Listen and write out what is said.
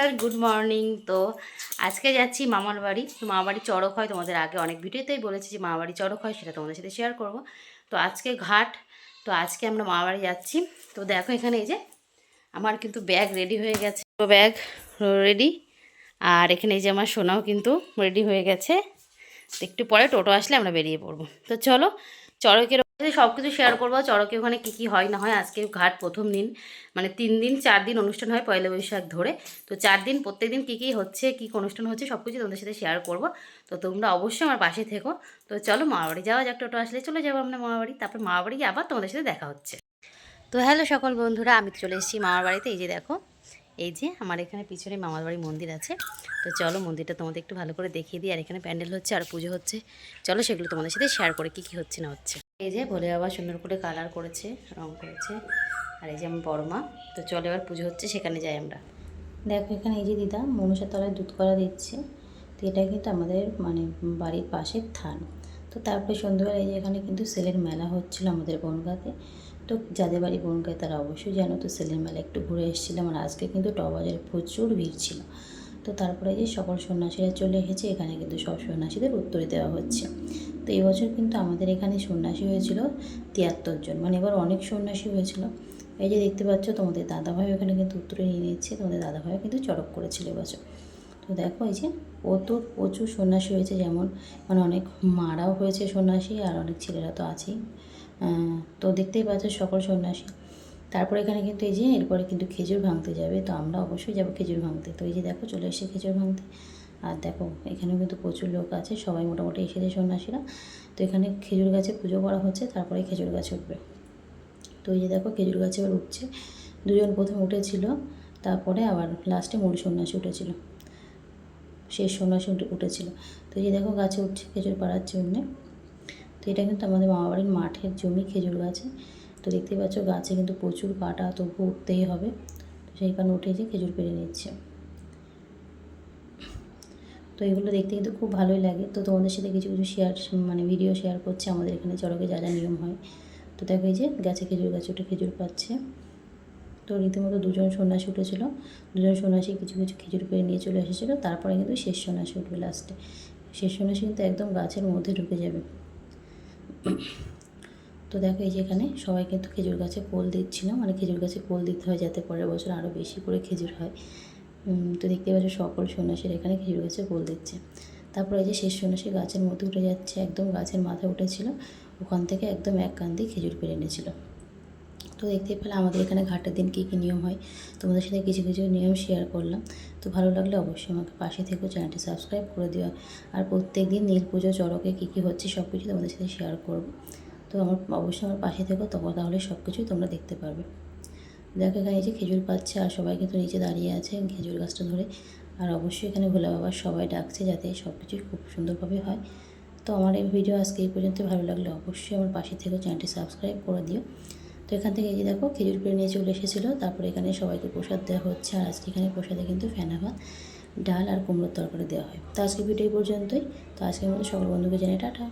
Deer, good morning. তো আজকে যাচ্ছি মামার বাড়ি। তো মামার বাড়ি চড়ক হয়, তোমাদের আগে অনেক ভিডিওতেই বলেছি যে মামার বাড়ি চড়ক হয়, সেটা তোমাদের সাথে শেয়ার করব। তো আজকে ঘাট, তো আজকে আমরা মামার বাড়ি যাচ্ছি। তো দেখো এখানে এই যে আমার কিন্তু ব্যাগ রেডি হয়ে গেছে, তো ব্যাগ রেডি। আর এখানে এই যে আমার সোনাও কিন্তু রেডি হয়ে গেছে। একটু পরে টোটো আসলে আমরা বেরিয়ে পড়বো। তো চলো, চড়কের সব কিছু শেয়ার করবো। চড়কে ওখানে কী কী হয় না হয়। আজকে ঘাট প্রথম দিন, মানে 3 দিন 4 দিন অনুষ্ঠান হয় পয়লা বৈশাখ ধরে। তো 4 দিন প্রত্যেক দিন কী কী হচ্ছে, কী অনুষ্ঠান হচ্ছে, সব কিছু তোমাদের সাথে শেয়ার করবো। তো তোমরা অবশ্যই আমার পাশে থেকো। তো চলো মামাবাড়ি যাওয়া যাক, টোটো আসলে চলে যাবো আমরা মামাবাড়ি। তারপর মামাবাড়ি গিয়ে আবার তোমাদের সাথে দেখা হচ্ছে। তো হ্যালো সকল বন্ধুরা, আমি চলে এসেছি মামার বাড়িতে। এই যে দেখো, এই যে আমার এখানে পিছনে মামার বাড়ি মন্দির আছে। তো চলো মন্দিরটা তোমাদের একটু ভালো করে দেখিয়ে দিই। আর এখানে প্যান্ডেল হচ্ছে আর পুজো হচ্ছে। চলো সেগুলো তোমাদের সাথে শেয়ার করে কী কী হচ্ছে না হচ্ছে। এই যে ভোলে বাবা সুন্দর করে কালার করেছে, রং করেছে। আর এই যে আমার বড় মা। তো চলো এবার পুজো হচ্ছে, সেখানে যাই আমরা। দেখো এখানে এই যে দিদা মনসার তলায় দুধ করা দিচ্ছে। তো এটা কিন্তু আমাদের মানে বাড়ির পাশের থান। তো তারপরে সন্ধ্যাবেলা এই যে এখানে কিন্তু সেলের মেলা হচ্ছিলো আমাদের বনগাঁতে। তো যাদের বাড়ি বনগাঁয় তারা অবশ্যই জানো। তো সেলের মেলা একটু ঘুরে এসেছিলাম। আর আজকে কিন্তু টবাজারে প্রচুর ভিড় ছিল। তো তারপরে যে সকল সন্ন্যাসীরা চলে এসেছে। এখানে কিন্তু সব সন্ন্যাসীদের উত্তরে দেওয়া হচ্ছে। তো এবছর কিন্তু আমাদের এখানে সন্ন্যাসী হয়েছিল 73 জন, মানে এবার অনেক সন্ন্যাসী হয়েছিল। এই যে দেখতে পাচ্ছ তোমাদের দাদাভাই ওখানে কিন্তু উত্তরে নিয়ে নিচ্ছে। তোমাদের দাদাভাইও কিন্তু চড়ক করেছিল এবছর। তো দেখো এই যে প্রচুর সন্ন্যাসী হয়েছে, যেমন মানে অনেক মারাও হয়েছে সন্ন্যাসী, আর অনেক ছেলেরা তো আছেই। তো দেখতেই পাচ্ছ সকল সন্ন্যাসী। তারপরে এখানে কিন্তু এই যে এরপরে কিন্তু খেজুর ভাঙতে যাবে। তো আমরা অবশ্যই যাবো খেজুর ভাঙতে। তো এই যে দেখো চলে এসে খেজুর ভাঙতে। আর দেখো এখানেও কিন্তু প্রচুর লোক আছে, সবাই মোটামুটি এসেছে সন্ন্যাসীরা। তো এখানে খেজুর গাছে পুজো করা হচ্ছে, তারপরে খেজুর গাছ উঠবে। তো এই যে দেখো খেজুর গাছে এবার উঠছে। দুজন প্রথম উঠেছিল, তারপরে আবার লাস্টে মূল সন্ন্যাসী উঠেছিল, শেষ সন্ন্যাসী উঠেছিল। তো এই যে দেখো গাছে উঠছে খেজুর পাড়ার জন্যে। তো এটা কিন্তু আমাদের মামাবাড়ির মাঠের জমি খেজুর গাছে। তো দেখতেই পাচ্ছ গাছে কিন্তু প্রচুর কাটা, তবু উঠতেই হবে। তো সেই কারণে উঠে যে খেজুর পেড়ে নিচ্ছে। তো এগুলো দেখতে কিন্তু খুব ভালোই লাগে। তো তোমাদের সাথে কিছু কিছু শেয়ার, মানে ভিডিও শেয়ার করছে আমাদের এখানে চড়কে যা যা নিয়ম হয়। তো দেখো এই যে গাছে খেজুর গাছে উঠে খেজুর পাচ্ছে। তো রীতিমতো দুজন সন্ন্যাসী উঠেছিল, দুজন সন্ন্যাসী কিছু কিছু খেজুর পেড়ে নিয়ে চলে এসেছিলো। তারপরে কিন্তু শেষ সন্ন্যাসী উঠবে লাস্টে। শেষ সন্ন্যাসী কিন্তু একদম গাছের মধ্যে ঢুকে যাবে। তো দেখো এই যে এখানে সবাই কিন্তু খেজুর গাছে কোল দিচ্ছিল, মানে খেজুর গাছে কোল দিতে হয় যাতে পরের বছর আরও বেশি করে খেজুর হয়। তো দেখতে পাচ্ছ সকল সন্ন্যাসীরা এখানে খেজুর গাছে কোল দিচ্ছে। তারপরে এই যে শেষ সন্ন্যাসী গাছের মধ্যে উঠে যাচ্ছে, একদম গাছের মাথায় উঠেছিল, ওখান থেকে একদম এক কান দিয়ে খেজুর পেড়ে এনেছিল। তো দেখতেই পেলে আমাদের এখানে ঘাটের দিন কী কী নিয়ম হয়, তোমাদের সাথে কিছু কিছু নিয়ম শেয়ার করলাম। তো ভালো লাগলে অবশ্যই আমাকে পাশে থেকেও চ্যানেলটি সাবস্ক্রাইব করে দিও। আর প্রত্যেক দিন নীল পুজো চড়কে কী কী হচ্ছে সব কিছু তোমাদের সাথে শেয়ার করব। তো অবশ্যই আমার পাশে থেকো, তাহলে সব কিছুই তোমরা দেখতে পারবে। দেখো এখানে এই যে খেজুর পাচ্ছে, আর সবাই কিন্তু নিচে দাঁড়িয়ে আছে খেজুর গাছটা ধরে। আর অবশ্যই এখানে ভোলা বাবা সবাই ডাকছে যাতে সব কিছুই খুব সুন্দরভাবে হয়। তো আমার এই ভিডিও আজকে এই পর্যন্ত। ভালো লাগলে অবশ্যই আমার পাশে থেকেও চ্যানেলটি সাবস্ক্রাইব করে দিও। তো এখান থেকে এই যে দেখো খেজুর পেড়ে নিয়ে চলে এসেছিলো। তারপরে এখানে সবাইকে প্রসাদ দেওয়া হচ্ছে। আর আজকে এখানে প্রসাদে কিন্তু ফেনা ভাত, ডাল আর কুমড়োর তরকারি দেওয়া হয়। তো আজকে ভিডিও এই পর্যন্তই। তো আজকের মতো সকল বন্ধুকে জানাই টাটা।